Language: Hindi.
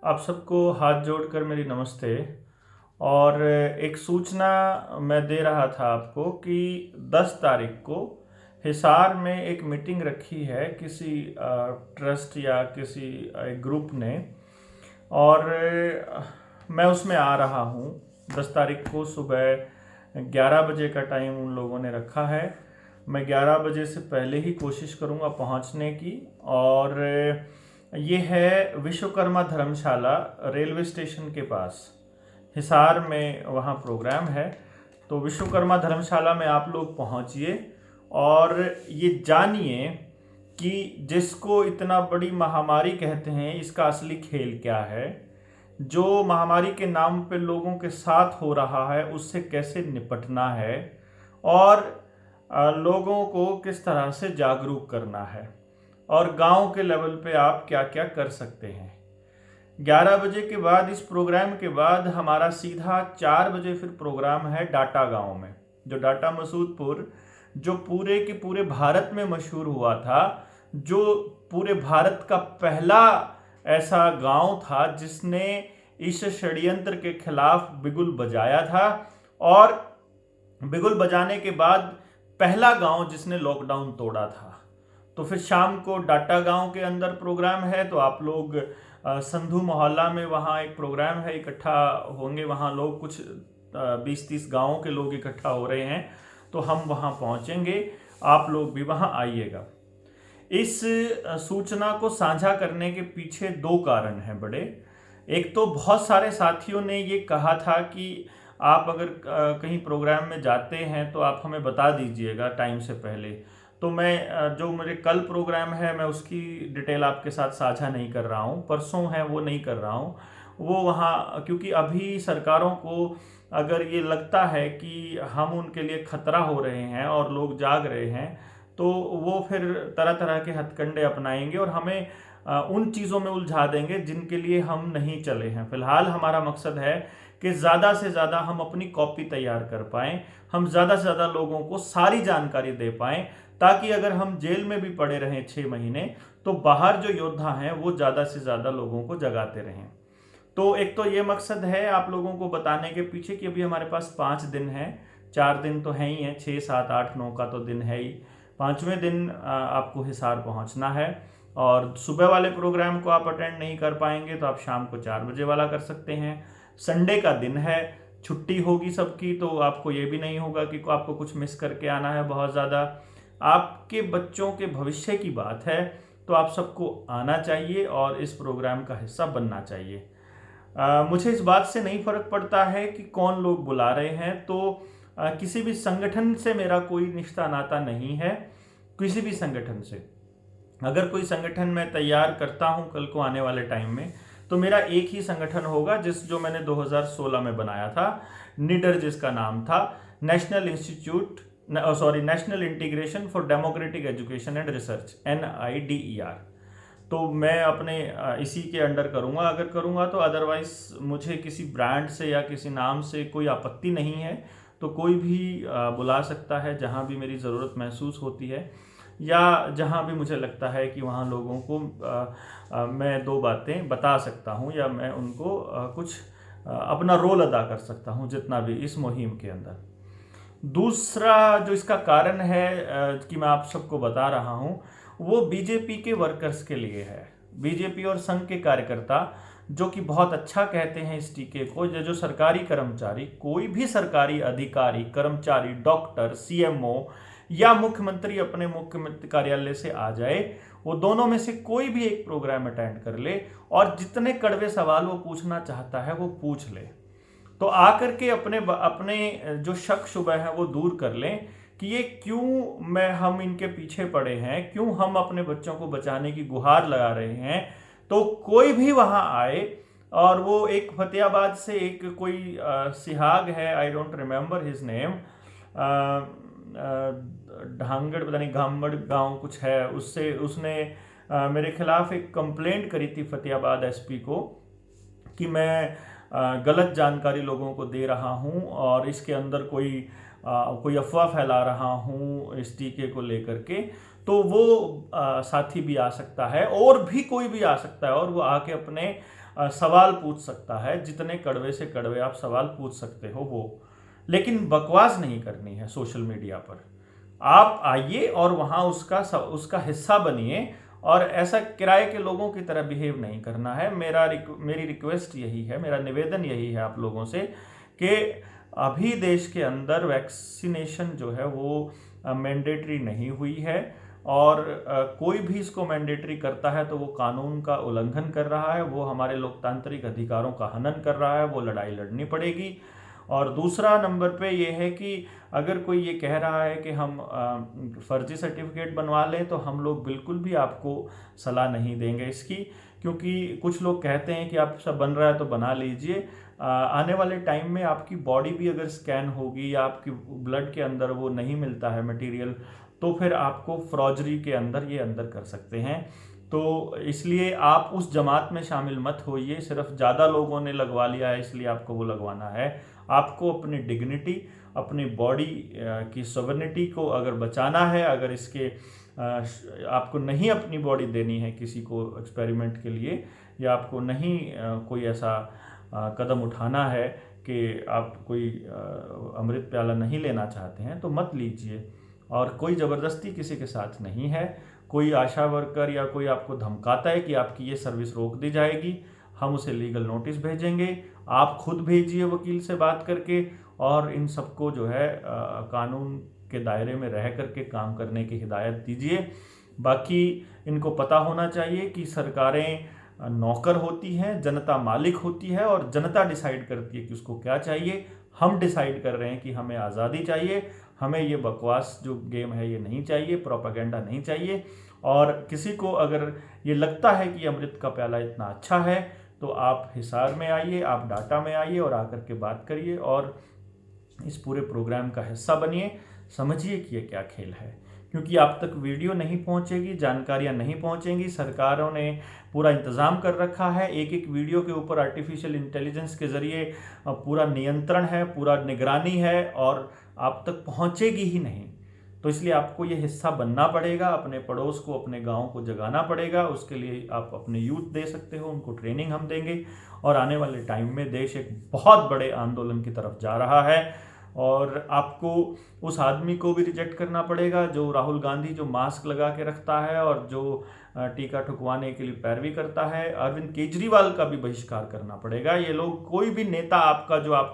आप सबको हाथ जोड़कर मेरी नमस्ते। और एक सूचना मैं दे रहा था आपको कि 10 तारीख को हिसार में एक मीटिंग रखी है किसी ट्रस्ट या किसी एक ग्रुप ने। और मैं उसमें आ रहा हूँ। 10 तारीख को सुबह 11 बजे का टाइम उन लोगों ने रखा है। मैं 11 बजे से पहले ही कोशिश करूँगा पहुँचने की। और ये है विश्वकर्मा धर्मशाला, रेलवे स्टेशन के पास हिसार में वहाँ प्रोग्राम है। तो विश्वकर्मा धर्मशाला में आप लोग पहुँचिए और ये जानिए कि जिसको इतना बड़ी महामारी कहते हैं इसका असली खेल क्या है, जो महामारी के नाम पे लोगों के साथ हो रहा है उससे कैसे निपटना है, और लोगों को किस तरह से जागरूक करना है, और गांव के लेवल पे आप क्या क्या कर सकते हैं। 11 बजे के बाद, इस प्रोग्राम के बाद हमारा सीधा 4 बजे फिर प्रोग्राम है डाटा गांव में, जो डाटा मसूदपुर, जो पूरे के पूरे भारत में मशहूर हुआ था, जो पूरे भारत का पहला ऐसा गांव था जिसने इस षड्यंत्र के खिलाफ बिगुल बजाया था, और बिगुल बजाने के बाद पहला गांव जिसने लॉकडाउन तोड़ा था। तो फिर शाम को डाटा गांव के अंदर प्रोग्राम है, तो आप लोग संधू मोहल्ला में वहाँ एक प्रोग्राम है, इकट्ठा होंगे वहाँ लोग, कुछ 20-30 गाँवों के लोग इकट्ठा हो रहे हैं। तो हम वहाँ पहुँचेंगे, आप लोग भी वहाँ आइएगा। इस सूचना को साझा करने के पीछे 2 कारण हैं बड़े। एक तो बहुत सारे साथियों ने ये कहा था कि आप अगर कहीं प्रोग्राम में जाते हैं तो आप हमें बता दीजिएगा टाइम से पहले। तो मैं जो मेरे कल प्रोग्राम है मैं उसकी डिटेल आपके साथ साझा नहीं कर रहा हूँ, परसों है वो नहीं कर रहा हूँ। वो वहाँ, क्योंकि अभी सरकारों को अगर ये लगता है कि हम उनके लिए खतरा हो रहे हैं और लोग जाग रहे हैं, तो वो फिर तरह तरह के हथकंडे अपनाएंगे और हमें उन चीज़ों में उलझा देंगे जिनके लिए हम नहीं चले हैं। फिलहाल हमारा मकसद है कि ज़्यादा से ज़्यादा हम अपनी कॉपी तैयार कर पाएँ, हम ज़्यादा से ज़्यादा लोगों को सारी जानकारी दे पाएँ, ताकि अगर हम जेल में भी पड़े रहें 6 महीने तो बाहर जो योद्धा हैं वो ज़्यादा से ज़्यादा लोगों को जगाते रहें। तो एक तो ये मकसद है आप लोगों को बताने के पीछे कि अभी हमारे पास 5 दिन हैं, 4 दिन तो हैं ही हैं, 6, 7, 8, 9 का तो दिन है ही। 5वें दिन आपको हिसार पहुंचना है, और सुबह वाले प्रोग्राम को आप अटेंड नहीं कर पाएंगे तो आप शाम को 4 बजे वाला कर सकते हैं। संडे का दिन है, छुट्टी होगी सबकी, तो आपको ये भी नहीं होगा कि आपको कुछ मिस करके आना है बहुत ज़्यादा। आपके बच्चों के भविष्य की बात है, तो आप सबको आना चाहिए और इस प्रोग्राम का हिस्सा बनना चाहिए। मुझे इस बात से नहीं फर्क पड़ता है कि कौन लोग बुला रहे हैं। तो किसी भी संगठन से मेरा कोई रिश्ता नाता नहीं है, किसी भी संगठन से। अगर कोई संगठन मैं तैयार करता हूं कल को आने वाले टाइम में, तो मेरा एक ही संगठन होगा जो मैंने 2016 में बनाया था, निडर जिसका नाम था, national integration for democratic education and research, NIDER। तो मैं अपने इसी के अंडर करूँगा अगर करूँगा तो। अदरवाइज मुझे किसी ब्रांड से या किसी नाम से कोई आपत्ति नहीं है, तो कोई भी बुला सकता है जहाँ भी मेरी ज़रूरत महसूस होती है, या जहाँ भी मुझे लगता है कि वहाँ लोगों को मैं 2 बातें बता सकता हूँ, या मैं उनको कुछ अपना रोल अदा कर सकता हूँ जितना भी इस मुहिम के अंदर। दूसरा जो इसका कारण है कि मैं आप सबको बता रहा हूँ, वो बीजेपी के वर्कर्स के लिए है। बीजेपी और संघ के कार्यकर्ता जो कि बहुत अच्छा कहते हैं इस टीके को, जो सरकारी कर्मचारी, कोई भी सरकारी अधिकारी, कर्मचारी, डॉक्टर, CMO या मुख्यमंत्री अपने मुख्यमंत्री कार्यालय से आ जाए, वो दोनों में से कोई भी एक प्रोग्राम अटेंड कर ले और जितने कड़वे सवाल वो पूछना चाहता है वो पूछ ले। तो आकर के अपने जो शक शुबह है वो दूर कर लें कि ये क्यों हम इनके पीछे पड़े हैं, क्यों हम अपने बच्चों को बचाने की गुहार लगा रहे हैं। तो कोई भी वहां आए, और वो एक फतेहाबाद से एक कोई सिहाग है, I don't remember his name, ढांगड़ पता नहीं घामड़ गांव कुछ है, उसने मेरे खिलाफ एक कंप्लेंट करी थी फतेहाबाद SP को कि मैं गलत जानकारी लोगों को दे रहा हूं और इसके अंदर कोई अफवाह फैला रहा हूं इस टीके को लेकर के। तो वो साथी भी आ सकता है और भी कोई भी आ सकता है और वो आके अपने सवाल पूछ सकता है। जितने कड़वे से कड़वे आप सवाल पूछ सकते हो वो, लेकिन बकवास नहीं करनी है सोशल मीडिया पर। आप आइए और वहाँ उसका हिस्सा बनिए और ऐसा किराए के लोगों की तरह बिहेव नहीं करना है। मेरी रिक्वेस्ट यही है, मेरा निवेदन यही है आप लोगों से कि अभी देश के अंदर वैक्सीनेशन जो है वो मैंडेटरी नहीं हुई है और कोई भी इसको मैंडेटरी करता है तो वो कानून का उल्लंघन कर रहा है, वो हमारे लोकतांत्रिक अधिकारों का हनन कर रहा है। वो लड़ाई लड़नी पड़ेगी। और दूसरा नंबर पे ये है कि अगर कोई ये कह रहा है कि हम फर्जी सर्टिफिकेट बनवा लें, तो हम लोग बिल्कुल भी आपको सलाह नहीं देंगे इसकी, क्योंकि कुछ लोग कहते हैं कि आप सब बन रहा है तो बना लीजिए। आने वाले टाइम में आपकी बॉडी भी अगर स्कैन होगी या आपकी ब्लड के अंदर वो नहीं मिलता है मटेरियल, तो फिर आपको फ्रॉजरी के अंदर ये अंदर कर सकते हैं। तो इसलिए आप उस जमात में शामिल मत होइए। सिर्फ ज़्यादा लोगों ने लगवा लिया है इसलिए आपको वो लगवाना है। आपको अपनी डिग्निटी, अपनी बॉडी की सॉवरेनिटी को अगर बचाना है, अगर इसके आपको नहीं अपनी बॉडी देनी है किसी को एक्सपेरिमेंट के लिए, या आपको नहीं कोई ऐसा कदम उठाना है कि आप कोई अमृत प्याला नहीं लेना चाहते हैं, तो मत लीजिए। और कोई ज़बरदस्ती किसी के साथ नहीं है। कोई आशा वर्कर या कोई आपको धमकाता है कि आपकी ये सर्विस रोक दी जाएगी, हम उसे लीगल नोटिस भेजेंगे। आप खुद भेजिए वकील से बात करके, और इन सबको जो है कानून के दायरे में रह करके काम करने की हिदायत दीजिए। बाकी इनको पता होना चाहिए कि सरकारें नौकर होती हैं, जनता मालिक होती है, और जनता डिसाइड करती है कि उसको क्या चाहिए। हम डिसाइड कर रहे हैं कि हमें आज़ादी चाहिए, हमें ये बकवास जो गेम है ये नहीं चाहिए, प्रोपेगेंडा नहीं चाहिए। और किसी को अगर ये लगता है कि अमृत का प्याला इतना अच्छा है, तो आप हिसार में आइए, आप डाटा में आइए और आकर के बात करिए और इस पूरे प्रोग्राम का हिस्सा बनिए। समझिए कि ये क्या खेल है, क्योंकि आप तक वीडियो नहीं पहुंचेगी, जानकारियां नहीं पहुंचेंगी। सरकारों ने पूरा इंतज़ाम कर रखा है, एक एक वीडियो के ऊपर आर्टिफिशियल इंटेलिजेंस के ज़रिए पूरा नियंत्रण है, पूरा निगरानी है, और आप तक पहुंचेगी ही नहीं। तो इसलिए आपको ये हिस्सा बनना पड़ेगा, अपने पड़ोस को, अपने गांव को जगाना पड़ेगा। उसके लिए आप अपने यूथ दे सकते हो, उनको ट्रेनिंग हम देंगे। और आने वाले टाइम में देश एक बहुत बड़े आंदोलन की तरफ जा रहा है, और आपको उस आदमी को भी रिजेक्ट करना पड़ेगा जो राहुल गांधी, जो मास्क लगा के रखता है और जो टीका ठुकवाने के लिए पैरवी करता है। अरविंद केजरीवाल का भी बहिष्कार करना पड़ेगा। ये लोग, कोई भी नेता आपका जो आप